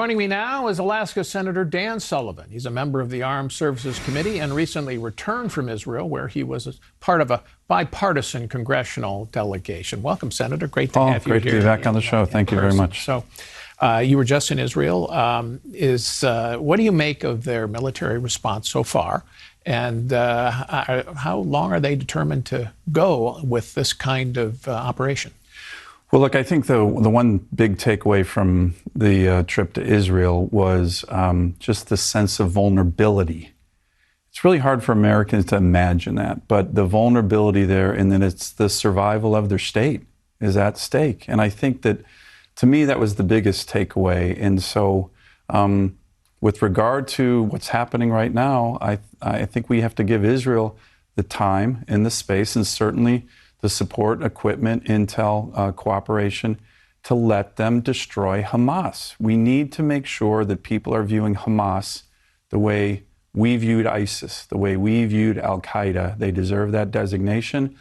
Joining me now is Alaska Senator Dan Sullivan. He's a member of the Armed Services Committee and recently returned from Israel, where he was part of a bipartisan congressional delegation. Welcome, Senator. Great to have you here. Great to be back on the show. Thank you very much. So, you were just in Israel. What do you make of their military response so far? And how long are they determined to go with this kind of operation? Well, look, I think the one big takeaway from the trip to Israel was just the sense of vulnerability. It's really hard for Americans to imagine that, but the vulnerability there, and then it's the survival of their state is at stake. And I think that, to me, that was the biggest takeaway. And so with regard to what's happening right now, I think we have to give Israel the time and the space, and certainly the support, equipment, intel, cooperation to let them destroy Hamas. We need to make sure that people are viewing Hamas the way we viewed ISIS, the way we viewed Al-Qaeda. They deserve that designation,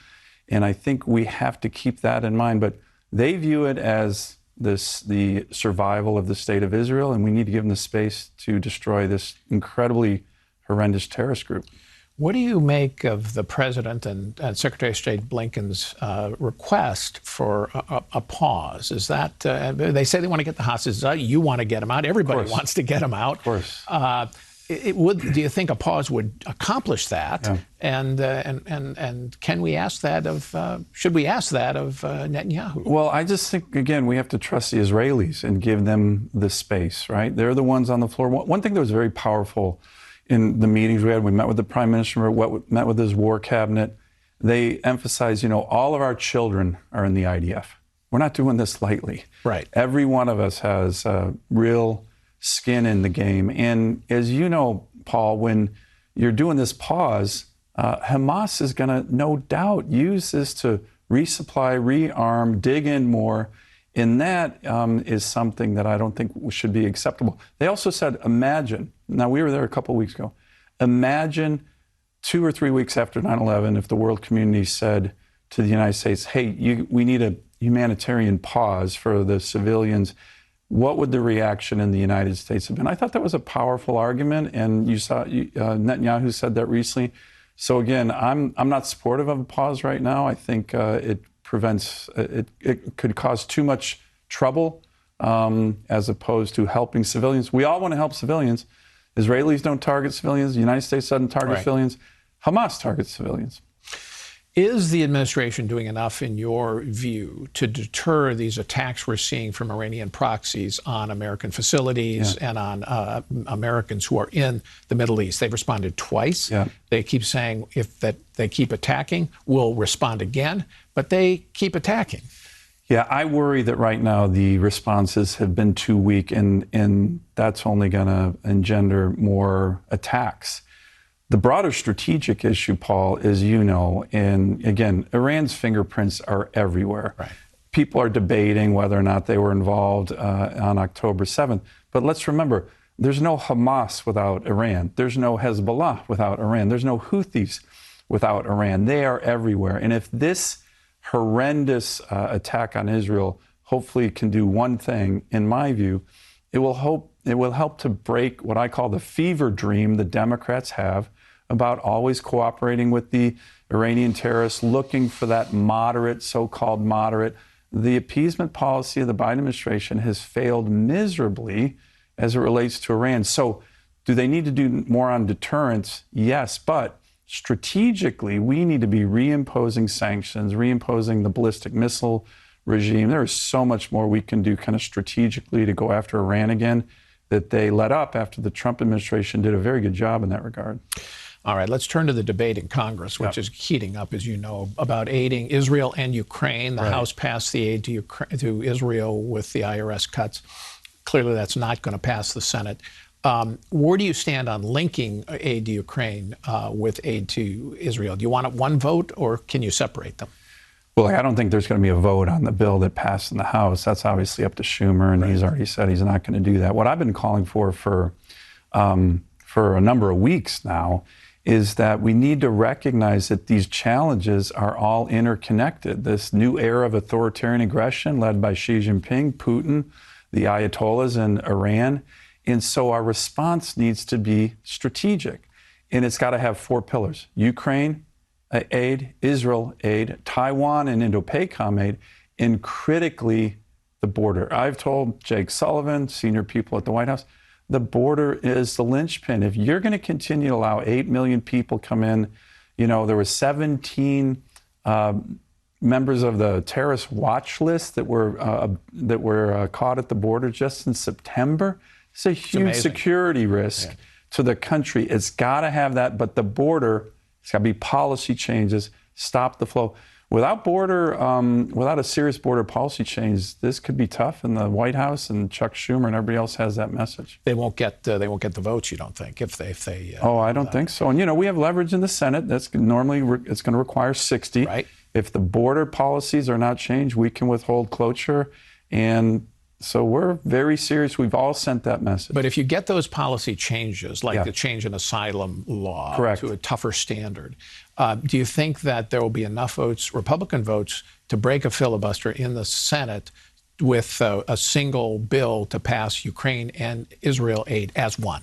and I think we have to keep that in mind. But they view it as the survival of the state of Israel, and we need to give them the space to destroy this incredibly horrendous terrorist group. What do you make of the President and Secretary of State Blinken's request for a pause? Is that, they say they want to get the hostages out, you want to get them out, everybody wants to get them out. Of course. Do you think a pause would accomplish that? Yeah. And can we ask that of, should we ask that of Netanyahu? Well, I just think, again, we have to trust the Israelis and give them the space, right? They're the ones on the floor. One thing that was very powerful in the meetings we had, we met with the Prime Minister, met with his war cabinet. They emphasized, all of our children are in the IDF. We're not doing this lightly. Right. Every one of us has real skin in the game. And as you know, Paul, when you're doing this pause, Hamas is going to no doubt use this to resupply, rearm, dig in more. And that is something that I don't think should be acceptable. They also said, imagine, now we were there a couple of weeks ago, imagine 2 or 3 weeks after 9/11 if the world community said to the United States, hey, we need a humanitarian pause for the civilians. What would the reaction in the United States have been? I thought that was a powerful argument, and you saw Netanyahu said that recently. So again, I'm not supportive of a pause right now. I think it could cause too much trouble as opposed to helping civilians. We all want to help civilians. Israelis don't target civilians. The United States doesn't target civilians. Hamas targets civilians. Is the administration doing enough, in your view, to deter these attacks we're seeing from Iranian proxies on American facilities and on Americans who are in the Middle East? They've responded twice. Yeah. They keep saying if they keep attacking, we'll respond again, but they keep attacking. Yeah, I worry that right now the responses have been too weak, and that's only going to engender more attacks. The broader strategic issue, Paul, is, and again, Iran's fingerprints are everywhere. Right. People are debating whether or not they were involved on October 7th. But let's remember, there's no Hamas without Iran. There's no Hezbollah without Iran. There's no Houthis without Iran. They are everywhere. And if this horrendous attack on Israel hopefully can do one thing, in my view, it will help to break what I call the fever dream the Democrats have about always cooperating with the Iranian terrorists, looking for that moderate, so-called moderate. The appeasement policy of the Biden administration has failed miserably as it relates to Iran. So do they need to do more on deterrence? Yes, but strategically, we need to be reimposing sanctions, reimposing the ballistic missile regime. There is so much more we can do kind of strategically to go after Iran again that they let up after the Trump administration did a very good job in that regard. All right, let's turn to the debate in Congress, which is heating up, as you know, about aiding Israel and Ukraine. The House passed the aid to Israel with the IRS cuts. Clearly, that's not going to pass the Senate. Where do you stand on linking aid to Ukraine with aid to Israel? Do you want one vote, or can you separate them? Well, I don't think there's going to be a vote on the bill that passed in the House. That's obviously up to Schumer, and he's already said he's not going to do that. What I've been calling for a number of weeks now is that we need to recognize that these challenges are all interconnected. This new era of authoritarian aggression led by Xi Jinping, Putin, the Ayatollahs in Iran. And so our response needs to be strategic. And it's got to have 4 pillars: Ukraine aid, Israel aid, Taiwan and Indo-PACOM aid, and critically the border. I've told Jake Sullivan, senior people at the White House, the border is the linchpin. If you're going to continue to allow 8 million people come in, there were 17 members of the terrorist watch list that were caught at the border just in September. It's a huge security risk to the country. It's got to have that, but the border, it's got to be policy changes, stop the flow. Without a serious border policy change, this could be tough. And the White House and Chuck Schumer and everybody else has that message. They won't get the votes, you don't think, if they. Oh, I don't think so. And we have leverage in the Senate. That's normally it's going to require 60. Right. If the border policies are not changed, we can withhold cloture. And so we're very serious. We've all sent that message. But if you get those policy changes, like the change in asylum law to a tougher standard, do you think that there will be enough votes, Republican votes, to break a filibuster in the Senate with a single bill to pass Ukraine and Israel aid as one?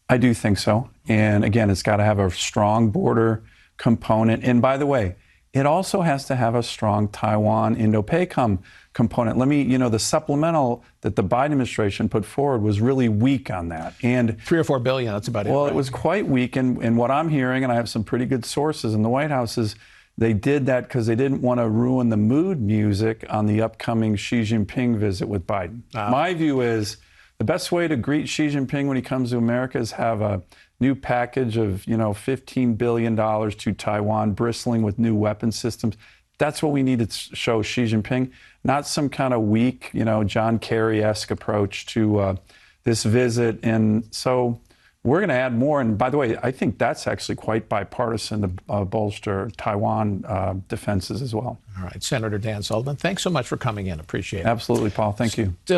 I do think so. And again, it's got to have a strong border component. And by the way, it also has to have a strong Taiwan Indo-PACOM component. The supplemental that the Biden administration put forward was really weak on that. And $3 or $4 billion, that's about it. Well, right? It was quite weak. And what I'm hearing, and I have some pretty good sources in the White House, is they did that because they didn't want to ruin the mood music on the upcoming Xi Jinping visit with Biden. My view is the best way to greet Xi Jinping when he comes to America is have a new package of, $15 billion to Taiwan, bristling with new weapon systems. That's what we need to show Xi Jinping, not some kind of weak, John Kerry-esque approach to this visit. And so we're going to add more. And by the way, I think that's actually quite bipartisan to bolster Taiwan defenses as well. All right. Senator Dan Sullivan, thanks so much for coming in. Appreciate it. Absolutely, Paul. Thank you.